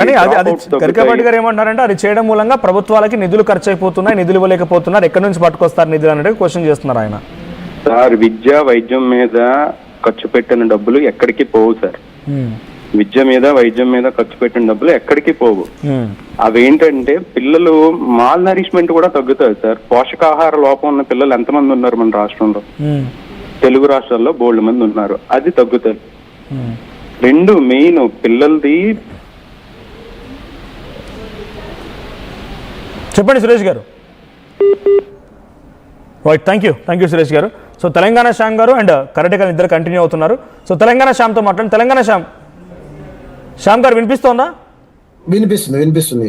కానీ అది గరికపాటి గారు ఏమంటారంటే అది చేయడం మూలంగా ప్రభుత్వాలకి నిధులు ఖర్చు అయిపోతున్నాయి, నిధులు ఇవ్వలేకపోతున్నారు, ఎక్కడి నుంచి పట్టుకొస్తారు నిధులు అనేది క్వశ్చన్ చేస్తున్నారు ఆయన. సార్ విద్య వైద్యం మీద ఖర్చు పెట్టిన డబ్బులు ఎక్కడికి పోవు సార్. విద్య మీద వైద్యం మీద ఖర్చు పెట్టిన డబ్బులు ఎక్కడికి పోవు. అవేంటంటే పిల్లలు మాల్ నరిష్మెంట్ కూడా తగ్గుతుంది సార్. పోషకాహార లోపం ఉన్న పిల్లలు ఎంతమంది ఉన్నారు మన రాష్ట్రంలో? తెలుగు రాష్ట్రాల్లో బోల్డ్ మంది ఉన్నారు. అది తగ్గుతుంది. రెండు మెయిన్ పిల్లలది. చెప్పండి సురేష్ గారు. రైట్, థ్యాంక్ యూ సురేష్ గారు. సో తెలంగాణ శ్యామ్ గారు అండ్ కరెక్ట్గా ఇద్దరు కంటిన్యూ అవుతున్నారు. సో తెలంగాణ శ్యామ్తో మాట్లాడండి. తెలంగాణ శ్యామ్ గారు వినిపిస్తోందా? వినిపిస్తుంది.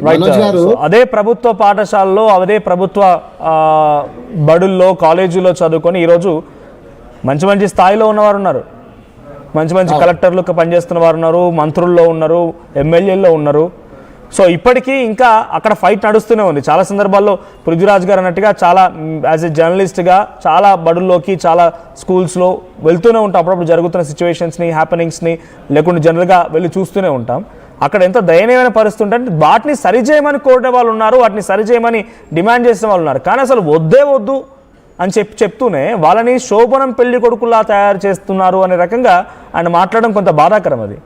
అదే ప్రభుత్వ పాఠశాలలో, అదే ప్రభుత్వ బడుల్లో, కాలేజీలో చదువుకొని ఈరోజు మంచి మంచి స్థాయిలో ఉన్నవారు ఉన్నారు. మంచి మంచి కలెక్టర్లు పనిచేస్తున్న వారు ఉన్నారు, మంత్రుల్లో ఉన్నారు, ఎమ్మెల్యేల్లో ఉన్నారు. సో ఇప్పటికీ ఇంకా అక్కడ ఫైట్ నడుస్తూనే ఉంది. చాలా సందర్భాల్లో పృథ్వీరాజ్ గారు అన్నట్టుగా చాలా యాజ్ ఎ జర్నలిస్ట్గా చాలా బడుల్లోకి, చాలా స్కూల్స్లో వెళ్తూనే ఉంటాం. అప్పుడప్పుడు జరుగుతున్న సిచ్యువేషన్స్ని, హ్యాపెనింగ్స్ని లేకుండా జనరల్గా వెళ్ళి చూస్తూనే ఉంటాం. అక్కడ ఎంత దయనీయమైన పరిస్థితి ఉంటే వాటిని సరిచేయమని కోరిన వాళ్ళు ఉన్నారు, వాటిని సరిచేయమని డిమాండ్ చేసిన వాళ్ళు ఉన్నారు. కానీ అసలు వద్దు అని చెప్తూనే వాళ్ళని శోభనం పెళ్లి కొడుకులా తయారు చేస్తున్నారు అనే రకంగా ఆయన మాట్లాడడం కొంత బాధాకరం. అది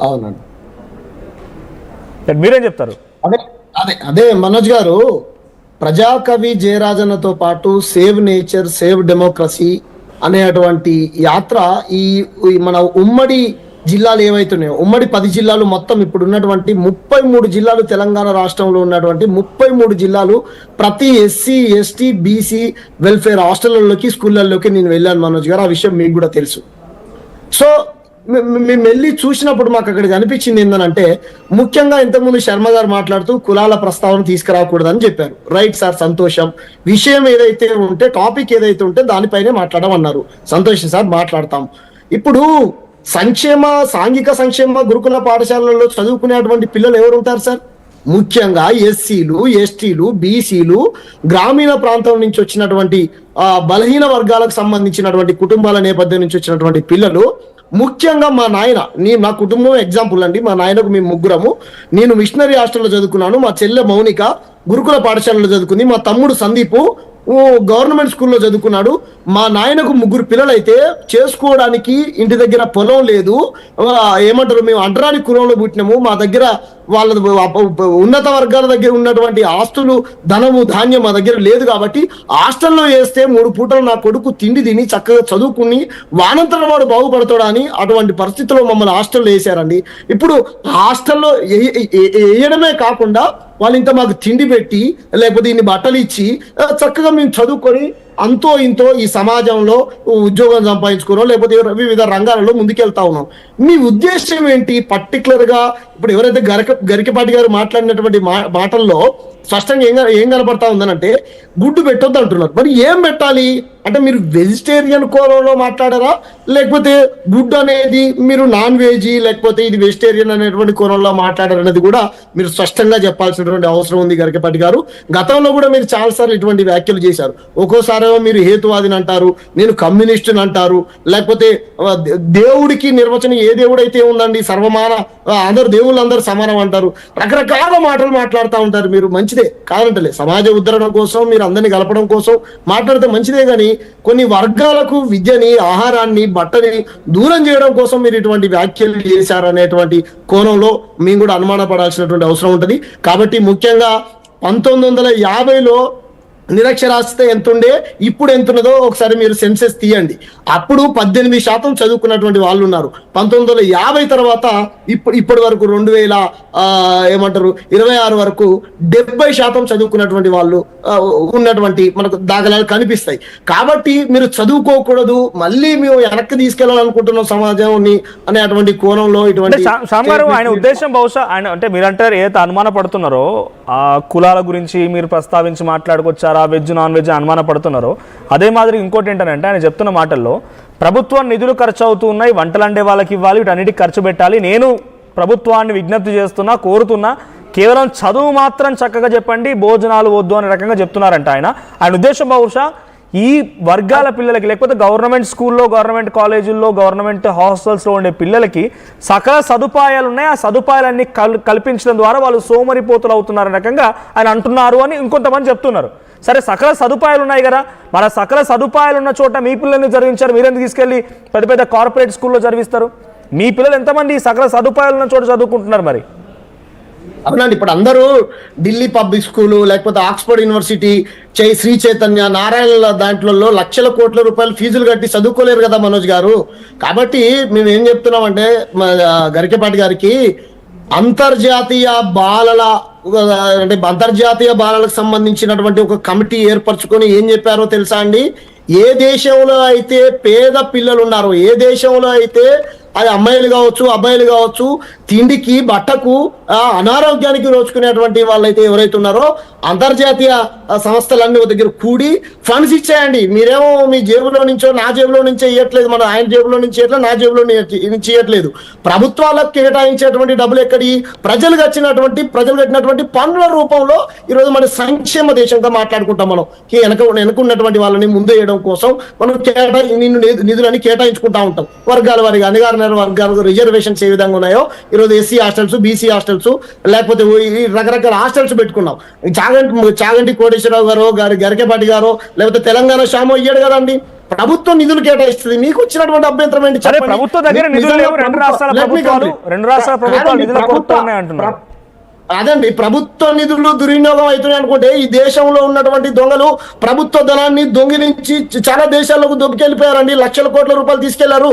అవునండి. మీరేం చెప్తారు? అదే మనోజ్ గారు, ప్రజాకవి జయరాజన్నతో పాటు సేవ్ నేచర్ సేవ్ డెమోక్రసీ అనేటువంటి యాత్ర ఈ మన ఉమ్మడి జిల్లాలు ఏవైతున్నాయో, ఉమ్మడి 10 జిల్లాలు మొత్తం ఇప్పుడు ఉన్నటువంటి 33 జిల్లాలు, తెలంగాణ రాష్ట్రంలో ఉన్నటువంటి 33 జిల్లాలు, ప్రతి ఎస్సీ ఎస్టీ బీసీ వెల్ఫేర్ హాస్టళ్లలోకి, స్కూళ్ళల్లోకి నేను వెళ్ళాను మనోజ్ గారు. ఆ విషయం మీకు కూడా తెలుసు. సో మేము వెళ్ళి చూసినప్పుడు మాకు అక్కడ అనిపించింది ఏంటంటే, ముఖ్యంగా ఇంతకుముందు శర్మ గారు మాట్లాడుతూ కులాల ప్రస్తావన తీసుకురాకూడదని చెప్పారు. రైట్ సార్, సంతోషం. విషయం ఏదైతే ఉంటే, టాపిక్ ఏదైతే ఉంటే దానిపైనే మాట్లాడమన్నారు. సంతోషం సార్, మాట్లాడతాం. ఇప్పుడు సాంఘిక సంక్షేమ గురుకుల పాఠశాలల్లో చదువుకునేటువంటి పిల్లలు ఎవరు ఉంటారు సార్? ముఖ్యంగా ఎస్సీలు, ఎస్టీలు, బీసీలు, గ్రామీణ ప్రాంతం నుంచి వచ్చినటువంటి బలహీన వర్గాలకు సంబంధించినటువంటి కుటుంబాల నేపథ్యం నుంచి వచ్చినటువంటి పిల్లలు. ముఖ్యంగా మా నాయన, నా కుటుంబం ఎగ్జాంపుల్ అండి. మా నాయనకు మేము ముగ్గురము. నేను మిషనరీ హాస్టల్లో చదువుకున్నాను. మా చెల్లె మౌనిక గురుకుల పాఠశాలలో చదువుకుంది. మా తమ్ముడు సందీపు గవర్నమెంట్ స్కూల్లో చదువుకున్నాడు. మా నాయనకు 3 పిల్లలైతే చేసుకోవడానికి ఇంటి దగ్గర పొలం లేదు. ఏమంటారు, మేము అంటరాని కులంలో పుట్టినాము. మా దగ్గర వాళ్ళ ఉన్నత వర్గాల దగ్గర ఉన్నటువంటి ఆస్తులు, ధనము, ధాన్యం మా దగ్గర లేదు. కాబట్టి హాస్టల్లో వేస్తే 3 పూటలు నా కొడుకు తిండి తిని చక్కగా చదువుకుని వానంతర వాడు బాగుపడతాడా అని అటువంటి పరిస్థితుల్లో మమ్మల్ని హాస్టల్లో వేసారండి. ఇప్పుడు హాస్టల్లో వేయడమే కాకుండా వాళ్ళు ఇంత మాకు తిండి పెట్టి, లేకపోతే ఇన్ని బట్టలు ఇచ్చి చక్కగా మేము చదువుకొని అంతో ఇంతో ఈ సమాజంలో ఉద్యోగం సంపాదించుకున్నాం, లేకపోతే వివిధ రంగాలలో ముందుకెళ్తా ఉన్నాం. మీ ఉద్దేశం ఏంటి పర్టికులర్ గా? ఇప్పుడు ఎవరైతే గరికపాటి గారు మాట్లాడినటువంటి మాటల్లో స్పష్టంగా ఏం కనపడతా ఉందనంటే, గుడ్డు పెట్టొద్దు అంటున్నారు. మరి ఏం పెట్టాలి అంటే, మీరు వెజిటేరియన్ కోణంలో మాట్లాడారా, లేకపోతే గుడ్డు అనేది మీరు నాన్ వెజ్, లేకపోతే ఇది వెజిటేరియన్ అనేటువంటి కోణంలో మాట్లాడారనేది కూడా మీరు స్పష్టంగా చెప్పాల్సినటువంటి అవసరం ఉంది గరికపాటి గారు. గతంలో కూడా మీరు చాలాసార్లు ఇటువంటి వ్యాఖ్యలు చేశారు. ఒక్కోసారి మీరు హేతువాదిని అంటారు, నేను కమ్యూనిస్టుని అంటారు, లేకపోతే దేవుడికి నిర్వచనం ఏ దేవుడైతే ఉందండి, అందరు దేవుళ్ళు అందరు సమానం అంటారు. రకరకాల మాటలు మాట్లాడుతూ ఉంటారు మీరు. మంచిదే, కాదంటలే. సమాజ ఉద్ధరణ కోసం, మీరు అందరినీ కలపడం కోసం మాట్లాడితే మంచిదే. కానీ కొన్ని వర్గాలకు విద్యని, ఆహారాన్ని, బట్టని దూరం చేయడం కోసం మీరు ఇటువంటి వ్యాఖ్యలు చేశారనేటువంటి కోణంలో మేము కూడా అనుమానపడాల్సినటువంటి అవసరం ఉంటుంది. కాబట్టి ముఖ్యంగా 1950లో నిరక్షరాస్యత ఎంత ఉండే, ఇప్పుడు ఎంత ఉన్నదో ఒకసారి మీరు సెన్సెస్ తీయండి. అప్పుడు 18% చదువుకున్నటువంటి వాళ్ళు ఉన్నారు. 1950 తర్వాత ఇప్పటి వరకు 2026 వరకు 70% చదువుకున్నటువంటి వాళ్ళు ఉన్నటువంటి మనకు దాఖలాలు కనిపిస్తాయి. కాబట్టి మీరు చదువుకోకూడదు, మళ్ళీ మేము వెనక్కి తీసుకెళ్లాలనుకుంటున్నాం సమాజాన్ని అనేటువంటి కోణంలో ఇటువంటి ఆయన ఉద్దేశం బహుశా ఆయన అంటే మీరంటారు ఏదైతే అనుమాన పడుతున్నారో ఆ కులాల గురించి మీరు ప్రస్తావించి మాట్లాడుకొచ్చారు, వెజ్ నాన్ వెజ్ అనుమాన పడుతున్నారో అదే మాదిరి ఇంకోటి ఏంటంటే ఆయన చెప్తున్న మాటల్లో ప్రభుత్వం నిధులు ఖర్చు అవుతున్నాయి, వంటలు అండే వాళ్ళకి ఇవ్వాలి, వీటన్నిటికి ఖర్చు పెట్టాలి. నేను ప్రభుత్వాన్ని విజ్ఞప్తి చేస్తున్నా, కోరుతున్నా, కేవలం చదువు మాత్రం చక్కగా చెప్పండి, భోజనాలు వద్దు అనే రకంగా చెప్తున్నారంట ఆయన. ఆయన ఉద్దేశం బహుశా ఈ వర్గాల పిల్లలకి లేకపోతే గవర్నమెంట్ స్కూల్లో, గవర్నమెంట్ కాలేజీల్లో, గవర్నమెంట్ హాస్టల్స్లో ఉండే పిల్లలకి సకల సదుపాయాలు ఉన్నాయి. ఆ సదుపాయాలన్నీ కల్పించడం ద్వారా వాళ్ళు సోమరిపోతులు అవుతున్నారు రకంగా ఆయన అంటున్నారు అని ఇంకొంతమంది చెప్తున్నారు. సరే, సకల సదుపాయాలు ఉన్నాయి కదా, మన సకల సదుపాయాలు ఉన్న చోట మీ పిల్లల్ని చదివించారు, మీరెందుకు తీసుకెళ్ళి పెద్ద పెద్ద కార్పొరేట్ స్కూల్లో చదివిస్తారు? మీ పిల్లలు ఎంతమంది సకల సదుపాయాలు ఉన్న చోట చదువుకుంటున్నారు మరి? అవునండి, ఇప్పుడు అందరూ ఢిల్లీ పబ్లిక్ స్కూలు, లేకపోతే ఆక్స్ఫర్డ్ యూనివర్సిటీ, శ్రీ చైతన్య, నారాయణ దాంట్లో లక్షల కోట్ల రూపాయలు ఫీజులు కట్టి చదువుకోలేరు కదా మనోజ్ గారు. కాబట్టి మేము ఏం చెప్తున్నామంటే గరికపాటి గారికి అంతర్జాతీయ బాలలకు సంబంధించినటువంటి ఒక కమిటీ ఏర్పరచుకొని ఏం చెప్పారో తెలుసా అండి? ఏ దేశంలో అయితే పేద పిల్లలు ఉన్నారో, ఏ దేశంలో అయితే అది అమ్మాయిలు కావచ్చు, అబ్బాయిలు కావచ్చు, తిండికి, బట్టకు, అనారోగ్యానికి రోజుకునేటువంటి వాళ్ళైతే ఎవరైతే ఉన్నారో అంతర్జాతీయ సంస్థలన్నీ దగ్గర కూడి ఫండ్స్ ఇచ్చాయండి. మీరేమో మీ జేబులో నుంచో, నా జేబులో నుంచే ఇవ్వట్లేదు, మన ఆయన జేబులో నుంచి ఇవ్వట్లేదు, నా జేబులో నుంచి ఇవ్వట్లేదు. ప్రభుత్వాలకు కేటాయించేటువంటి డబ్బులు ఎక్కడి? ప్రజలు కట్టినటువంటి పన్నుల రూపంలో ఈరోజు మన సంక్షేమ దేశంగా మాట్లాడుకుంటాం. మనం వెనుకున్నటువంటి వాళ్ళని ముందేయడం కోసం మనం నిధులని కేటాయించుకుంటా ఉంటాం. వర్గాల వారిగా, అణగారిన వర్గాలకు రిజర్వేషన్స్ ఏ విధంగా ఉన్నాయో ఈరోజు ఎస్సీ హాస్టల్స్, బీసీ హాస్టల్స్, లేకపోతే రకరకాల హాస్టల్స్ పెట్టుకున్నాం. చాగంటి కోటేశ్వరరావు గారు, గరికపాటి గారు, లేకపోతే తెలంగాణ శ్యామో ఇయ్యాడు కదండి. ప్రభుత్వం నిధులు కేటాయిస్తుంది, మీకు వచ్చినటువంటి అభ్యంతరం ఏంటి? ప్రభుత్వ దగ్గర నిధులు లేవు, రెండు రాష్ట్రాల ప్రభుత్వాలు నిధులు కోరుతున్నాయి అంటున్నారు. అదండి, ప్రభుత్వ నిధులు దుర్వినియోగం అవుతున్నాయి అనుకుంటే ఈ దేశంలో ఉన్నటువంటి దొంగలు ప్రభుత్వ ధనాన్ని దొంగిలించి చాలా దేశాలకు దొబ్బుకెళ్ళిపోయారండి. లక్షల కోట్ల రూపాయలు తీసుకెళ్లారు.